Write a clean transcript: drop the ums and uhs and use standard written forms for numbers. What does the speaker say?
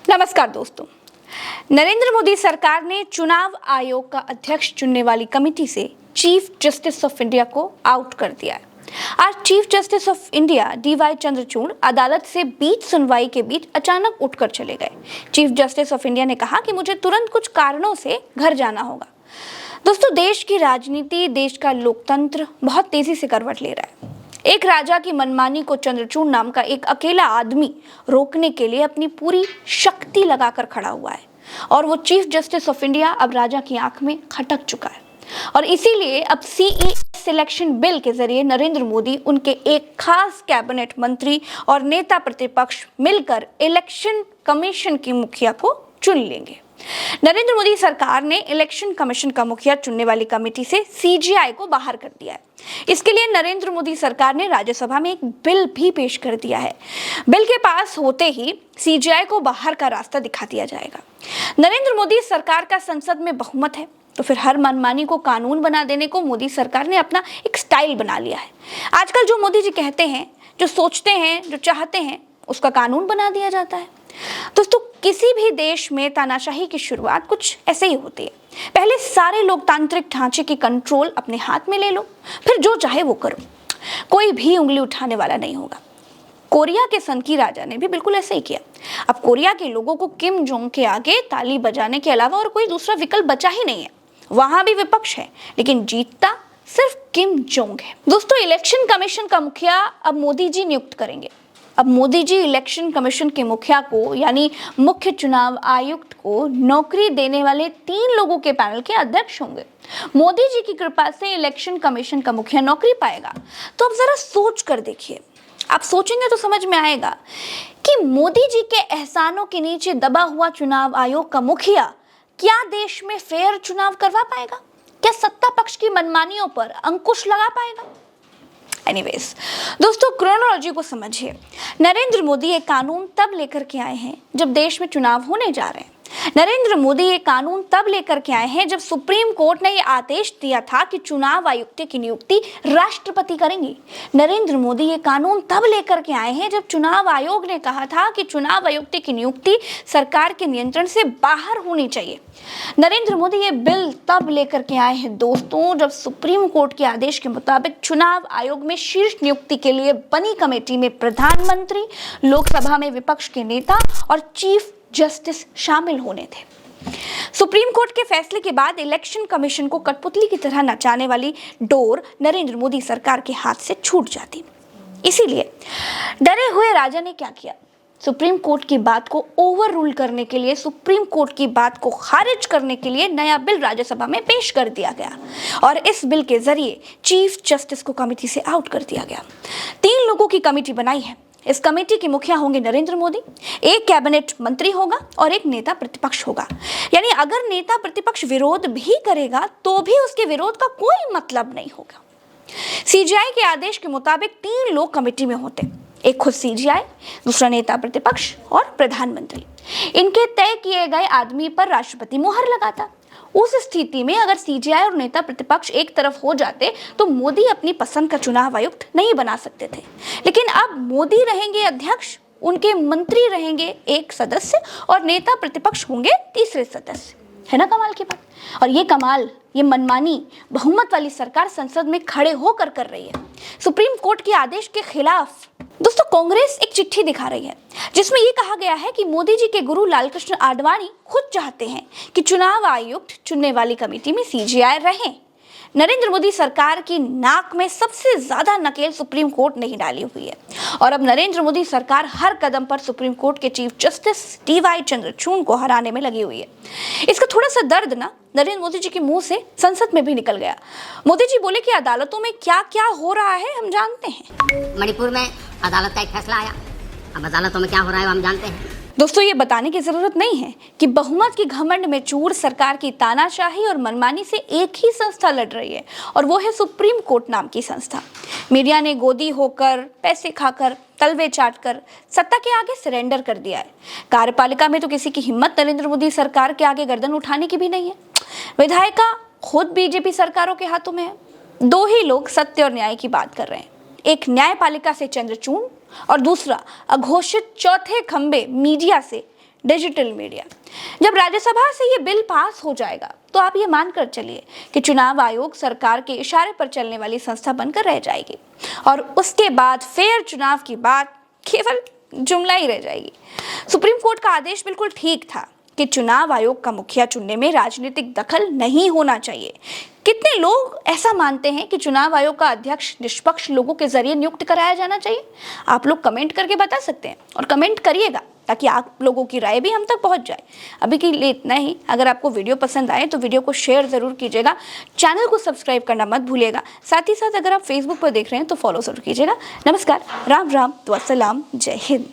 नमस्कार दोस्तों। नरेंद्र मोदी सरकार ने चुनाव आयोग का अध्यक्ष चुनने वाली कमेटी से चीफ जस्टिस ऑफ इंडिया को आउट कर दिया है। आज chief justice of India DY Chandrachud अदालत से बीच सुनवाई के बीच अचानक उठकर चले गए। चीफ जस्टिस ऑफ इंडिया ने कहा कि मुझे तुरंत कुछ कारणों से घर जाना होगा। दोस्तों, देश की राजनीति, देश का लोकतंत्र बहुत तेजी से करवट ले रहा है। एक राजा की मनमानी को चंद्रचूड़ नाम का एक अकेला आदमी रोकने के लिए अपनी पूरी शक्ति लगाकर खड़ा हुआ है और वो चीफ जस्टिस ऑफ इंडिया अब राजा की आंख में खटक चुका है। और इसीलिए अब सीईएस सिलेक्शन बिल के जरिए नरेंद्र मोदी, उनके एक खास कैबिनेट मंत्री और नेता प्रतिपक्ष मिलकर इलेक्शन कमीशन की मुखिया को चुन लेंगे। नरेंद्र मोदी सरकार ने इलेक्शन कमीशन का मुखिया चुनने वाली कमेटी से सीजीआई को बाहर कर दिया है। इसके लिए नरेंद्र मोदी सरकार ने राज्यसभा में एक बिल भी पेश कर दिया है। बिल के पास होते ही सीजीआई को बाहर का रास्ता दिखा दिया जाएगा। नरेंद्र मोदी सरकार का संसद में बहुमत है, तो फिर हर मनमानी को कानून बना देने को मोदी सरकार ने अपना एक स्टाइल बना लिया है। आजकल जो मोदी जी कहते हैं, जो सोचते हैं, जो चाहते हैं, उसका कानून बना दिया जाता है। दोस्तों, किसी भी देश में तानाशाही की शुरुआत कुछ ऐसे ही होती है। पहले सारे लोकतांत्रिक ढांचे की कंट्रोल अपने हाथ में ले लो, फिर जो चाहे वो करो। कोई भी उंगली उठाने वाला नहीं होगा। कोरिया के सन की राजा ने भी बिल्कुल ऐसे ही किया। अब कोरिया के लोगों को किम जोंग के आगे ताली बजाने के अलावा और कोई दूसरा विकल्प बचा ही नहीं है। वहां भी विपक्ष है, लेकिन जीतता सिर्फ किम जोंग है। दोस्तों, इलेक्शन कमीशन का मुखिया अब मोदी जी नियुक्त करेंगे। अब मोदी जी इलेक्शन कमीशन के मुखिया को, यानी मुख्य चुनाव आयुक्त को, नौकरी देने वाले 3 लोगों के पैनल के अध्यक्ष होंगे। मोदी जी की कृपा से इलेक्शन कमीशन का मुखिया नौकरी पाएगा। तो अब जरा सोच कर देखिए। आप सोचेंगे तो समझ में आएगा कि मोदी जी के एहसानों के नीचे दबा हुआ चुनाव आयोग का मुखिया क्या देश में फेयर चुनाव करवा पाएगा? क्या सत्ता पक्ष की मनमानियों पर अंकुश लगा पाएगा? एनीवेज दोस्तों, क्रोनोलॉजी को समझिए। नरेंद्र मोदी ये कानून तब लेकर के आए हैं जब देश में चुनाव होने जा रहे हैं। नरेंद्र मोदी ये कानून तब लेकर के आए हैं जब सुप्रीम कोर्ट ने ये आदेश दिया था कि चुनाव आयुक्त की नियुक्ति राष्ट्रपति करेंगे। नरेंद्र मोदी ये कानून तब लेकर के आए हैं जब चुनाव आयोग ने कहा था कि चुनाव आयुक्त की नियुक्ति सरकार के नियंत्रण से बाहर होनी चाहिए। नरेंद्र मोदी ये बिल तब लेकर के आए हैं दोस्तों जब सुप्रीम कोर्ट के आदेश के मुताबिक चुनाव आयोग में शीर्ष नियुक्ति के लिए बनी कमेटी में प्रधानमंत्री, लोकसभा में विपक्ष के नेता और चीफ जस्टिस शामिल होने थे। सुप्रीम कोर्ट के फैसले के बाद इलेक्शन कमीशन को कठपुतली की तरह नचाने वाली डोर नरेंद्र मोदी सरकार के हाथ से छूट जाती। इसीलिए डरे हुए राजा ने क्या किया? सुप्रीम कोर्ट की बात को ओवर रूल करने के लिए, सुप्रीम कोर्ट की बात को खारिज करने के लिए नया बिल राज्यसभा में पेश कर दिया गया और इस बिल के जरिए चीफ जस्टिस को कमेटी से आउट कर दिया गया। 3 लोगों की कमेटी बनाई है। इस कमेटी के मुखिया होंगे नरेंद्र मोदी, एक कैबिनेट मंत्री होगा और एक नेता प्रतिपक्ष होगा। यानी अगर नेता प्रतिपक्ष विरोध भी करेगा तो भी उसके विरोध का कोई मतलब नहीं होगा। सीजीआई के आदेश के मुताबिक 3 लोग कमेटी में होते, एक खुद सीजीआई, दूसरा नेता प्रतिपक्ष और प्रधानमंत्री। इनके तय किए गए आदमी पर राष्ट्रपति मुहर लगाता। उस स्थिति में अगर सीजीआई और नेता प्रतिपक्ष एक तरफ हो जाते तो मोदी अपनी पसंद का चुनाव आयुक्त नहीं बना सकते थे। लेकिन अब मोदी रहेंगे अध्यक्ष, उनके मंत्री रहेंगे एक सदस्य और नेता प्रतिपक्ष होंगे तीसरे सदस्य। है ना कमाल की बात? और ये कमाल, ये मनमानी बहुमत वाली सरकार संसद में खड़े होकर कर रही है सुप्रीम कोर्ट के आदेश के खिलाफ। दोस्तों, कांग्रेस एक चिट्ठी दिखा रही है जिसमें यह कहा गया है कि मोदी जी के गुरु लालकृष्ण आडवाणी खुद चाहते हैं कि चुनाव आयुक्त चुनने वाली कमेटी में सीजीआई रहे। नरेंद्र मोदी सरकार की नाक में सबसे ज्यादा नकेल सुप्रीम कोर्ट नहीं डाली हुई है और अब नरेंद्र मोदी सरकार हर कदम पर सुप्रीम कोर्ट के चीफ जस्टिस डीवाई चंद्रचूड़ को हराने में लगी हुई है। इसका थोड़ा सा दर्द ना नरेंद्र मोदी जी के मुंह से संसद में भी निकल गया। मोदी जी बोले कि अदालतों में क्या क्या हो रहा है हम जानते हैं। मणिपुर में अदालत का एक फैसला आया, अब अदालतों में क्या हो रहा है हम जानते हैं। दोस्तों, ये बताने की जरूरत नहीं है कि बहुमत की घमंड में चूर सरकार की तानाशाही और मनमानी से एक ही संस्था लड़ रही है और वो है सुप्रीम कोर्ट नाम की संस्था। मीडिया ने गोदी होकर, पैसे खाकर, तलवे चाटकर सत्ता के आगे सरेंडर कर दिया है। कार्यपालिका में तो किसी की हिम्मत नरेंद्र मोदी सरकार के आगे गर्दन उठाने की भी नहीं है। विधायिका खुद बीजेपी सरकारों के हाथों में है। 2 ही लोग सत्य और न्याय की बात कर रहे हैं, एक न्यायपालिका से चंद्रचूड़ और दूसरा अघोषित चौथे खंबे मीडिया से डिजिटल मीडिया। जब राज्यसभा से ये बिल पास हो जाएगा तो आप ये मानकर चलिए कि चुनाव आयोग सरकार के इशारे पर चलने वाली संस्था बनकर रह जाएगी और उसके बाद फेयर चुनाव की बात केवल जुमला ही रह जाएगी। सुप्रीम कोर्ट का आदेश बिल्कुल ठीक था कि चुनाव आयोग का मुखिया चुनने में राजनीतिक दखल नहीं होना चाहिए। कितने लोग ऐसा मानते हैं कि चुनाव आयोग का अध्यक्ष निष्पक्ष लोगों के जरिए नियुक्त कराया जाना चाहिए? आप लोग कमेंट करके बता सकते हैं और कमेंट करिएगा ताकि आप लोगों की राय भी हम तक पहुंच जाए। अभी के लिए इतना ही। अगर आपको वीडियो पसंद आए तो वीडियो को शेयर जरूर कीजिएगा, चैनल को सब्सक्राइब करना मत भूलिएगा। साथ ही साथ अगर आप फेसबुक पर देख रहे हैं तो फॉलो जरूर कीजिएगा। नमस्कार, राम राम, तो अस्सलाम, जय हिंद।